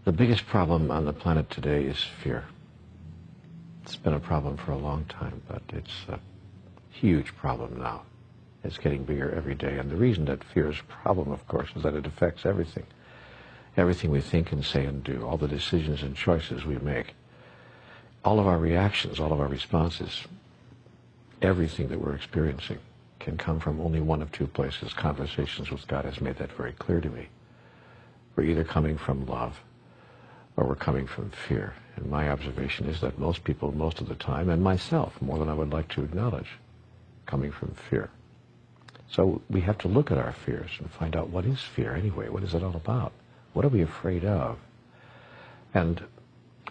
The biggest problem on the planet today is fear. It's been a problem for a long time, but it's a huge problem now. It's getting bigger every day. And the reason that fear is a problem, of course, is that it affects everything. Everything we think and say and do, all the decisions and choices we make, all of our reactions, all of our responses, everything that we're experiencing can come from only one of two places. Conversations with God has made that very clear to me. We're either coming from love or we're coming from fear. And my observation is that most people, most of the time, and myself, more than I would like to acknowledge, coming from fear. So we have to look at our fears and find out, what is fear anyway? What is it all about? What are we afraid of? And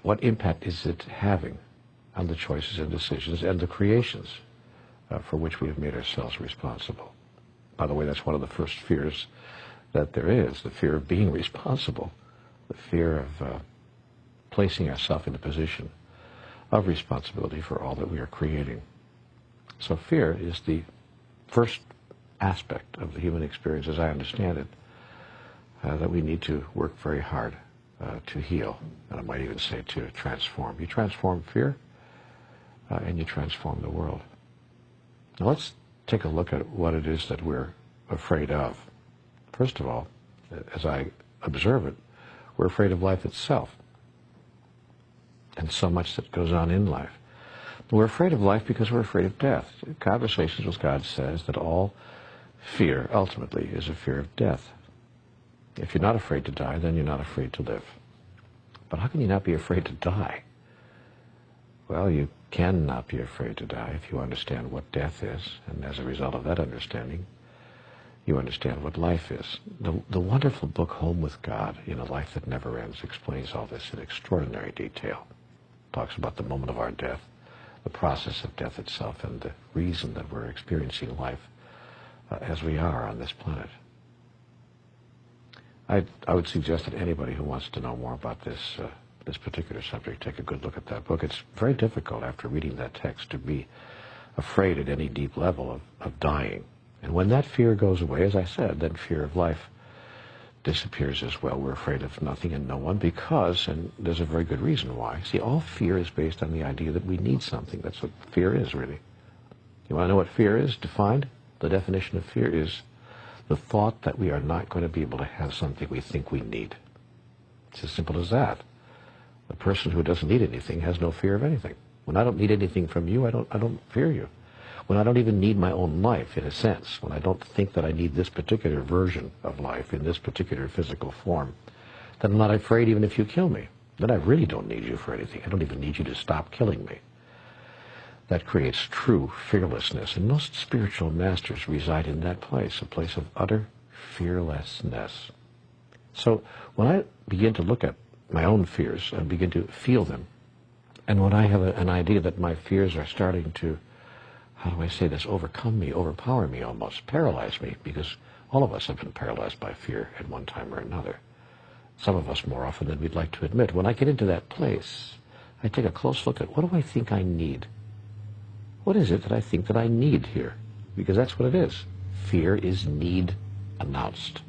what impact is it having on the choices and decisions and the creations for which we have made ourselves responsible? By the way, that's one of the first fears that there is, the fear of being responsible, the fear of placing ourselves in a position of responsibility for all that we are creating. So fear is the first aspect of the human experience, as I understand it, that we need to work very hard to heal, and I might even say to transform. You transform fear, and you transform the world. Now let's take a look at what it is that we're afraid of. First of all, as I observe it, we're afraid of life itself, and so much that goes on in life. We're afraid of life because we're afraid of death. Conversations with God says that all fear, ultimately, is a fear of death. If you're not afraid to die, then you're not afraid to live. But how can you not be afraid to die? Well, you cannot be afraid to die if you understand what death is, and as a result of that understanding, you understand what life is. The wonderful book, Home with God, in a Life That Never Ends, explains all this in extraordinary detail. It talks about the moment of our death, the process of death itself, and the reason that we're experiencing life as we are on this planet. I would suggest that anybody who wants to know more about this particular subject take a good look at that book. It's very difficult after reading that text to be afraid at any deep level of dying. And when that fear goes away, as I said, then fear of life disappears as well. We're afraid of nothing and no one because, and there's a very good reason why. See, all fear is based on the idea that we need something. That's what fear is, really. You want to know what fear is defined? The definition of fear is the thought that we are not going to be able to have something we think we need. It's as simple as that. The person who doesn't need anything has no fear of anything. When I don't need anything from you, I don't fear you. When I don't even need my own life, in a sense, when I don't think that I need this particular version of life in this particular physical form, then I'm not afraid even if you kill me. Then I really don't need you for anything. I don't even need you to stop killing me. That creates true fearlessness, and most spiritual masters reside in that place, a place of utter fearlessness. So when I begin to look at my own fears and begin to feel them, and when I have an idea that my fears are starting to, how do I say this, overcome me, overpower me almost, paralyze me, because all of us have been paralyzed by fear at one time or another. Some of us more often than we'd like to admit. When I get into that place, I take a close look at, what do I think I need? What is it that I think that I need here? Because that's what it is. Fear is need announced.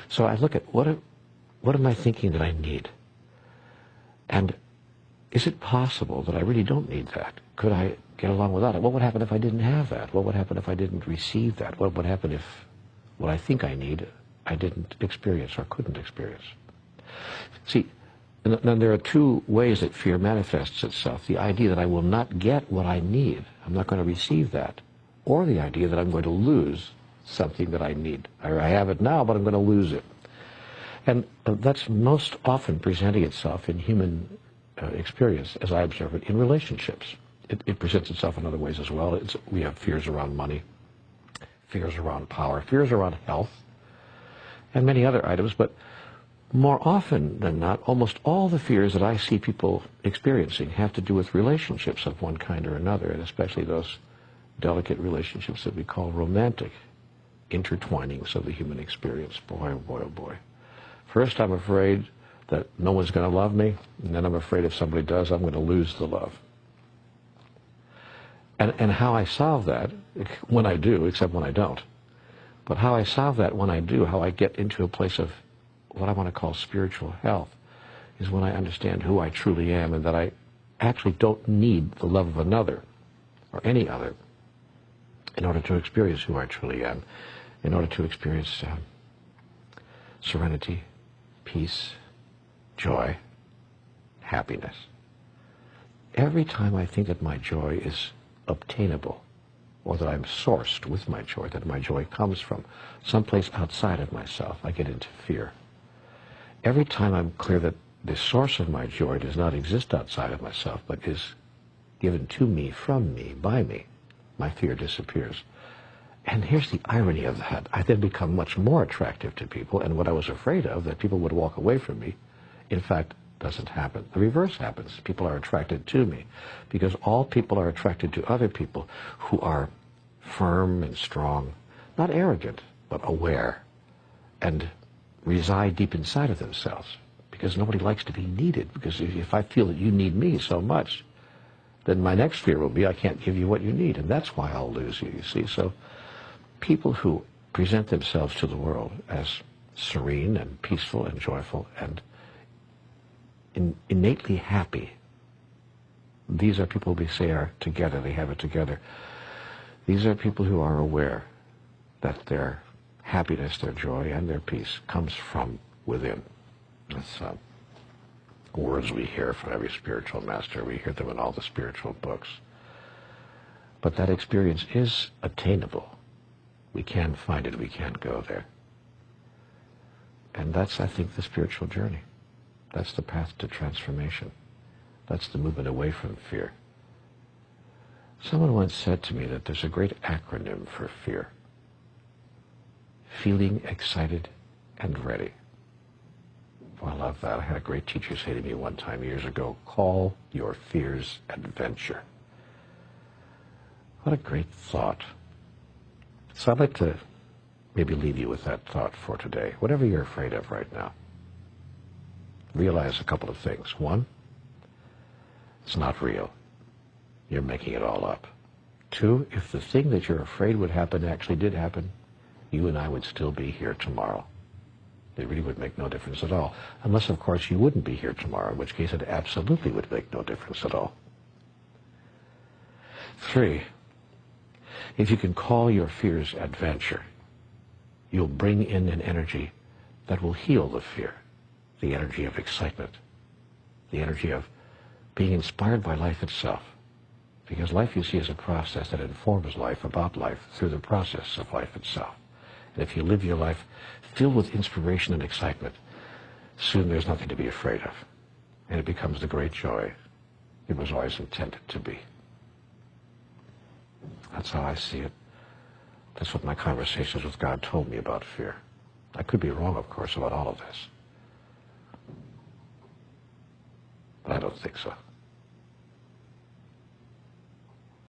So I look at, what am I thinking that I need? And is it possible that I really don't need that? Could I get along without it? What would happen if I didn't have that? What would happen if I didn't receive that? What would happen if what I think I need, I didn't experience or couldn't experience? See, then there are two ways that fear manifests itself. The idea that I will not get what I need, I'm not going to receive that, or the idea that I'm going to lose something that I need. I have it now, but I'm going to lose it. And that's most often presenting itself in human experience, as I observe it, in relationships. It presents itself in other ways as well. We have fears around money, fears around power, fears around health, and many other items, but more often than not, almost all the fears that I see people experiencing have to do with relationships of one kind or another, and especially those delicate relationships that we call romantic intertwinings of the human experience. Boy, oh boy, oh boy. First, I'm afraid that no one's going to love me, and then I'm afraid if somebody does, I'm going to lose the love. And how I solve that, when I do, except when I don't, but how I solve that when I do, how I get into a place of what I want to call spiritual health is when I understand who I truly am and that I actually don't need the love of another or any other in order to experience who I truly am, in order to experience serenity, peace, joy, happiness. Every time I think that my joy is obtainable, or that I'm sourced with my joy, that my joy comes from someplace outside of myself, I get into fear. Every time I'm clear that the source of my joy does not exist outside of myself, but is given to me, from me, by me, my fear disappears. And here's the irony of that. I then become much more attractive to people, and what I was afraid of, that people would walk away from me, in fact, doesn't happen. The reverse happens. People are attracted to me, because all people are attracted to other people who are firm and strong, not arrogant, but aware, and reside deep inside of themselves, because nobody likes to be needed. Because if I feel that you need me so much, then my next fear will be I can't give you what you need, and that's why I'll lose you, you see. So people who present themselves to the world as serene and peaceful and joyful and innately happy, these are people we say are together, they have it together. These are people who are aware that their happiness, their joy, and their peace comes from within. That's words we hear from every spiritual master. We hear them in all the spiritual books. But that experience is attainable. We can find it. We can go there. And that's, I think, the spiritual journey. That's the path to transformation. That's the movement away from fear. Someone once said to me that there's a great acronym for fear. Feeling excited and ready. Oh, I love that. I had a great teacher say to me one time years ago, call your fears adventure. What a great thought. So I'd like to maybe leave you with that thought for today. Whatever you're afraid of right now, realize a couple of things. One, it's not real. You're making it all up. Two, if the thing that you're afraid would happen actually did happen, you and I would still be here tomorrow. It really would make no difference at all. Unless, of course, you wouldn't be here tomorrow, in which case it absolutely would make no difference at all. Three, if you can call your fears adventure, you'll bring in an energy that will heal the fear, the energy of excitement, the energy of being inspired by life itself. Because life, you see, is a process that informs life about life through the process of life itself. And if you live your life filled with inspiration and excitement, soon there's nothing to be afraid of. And it becomes the great joy it was always intended to be. That's how I see it. That's what my conversations with God told me about fear. I could be wrong, of course, about all of this. But I don't think so.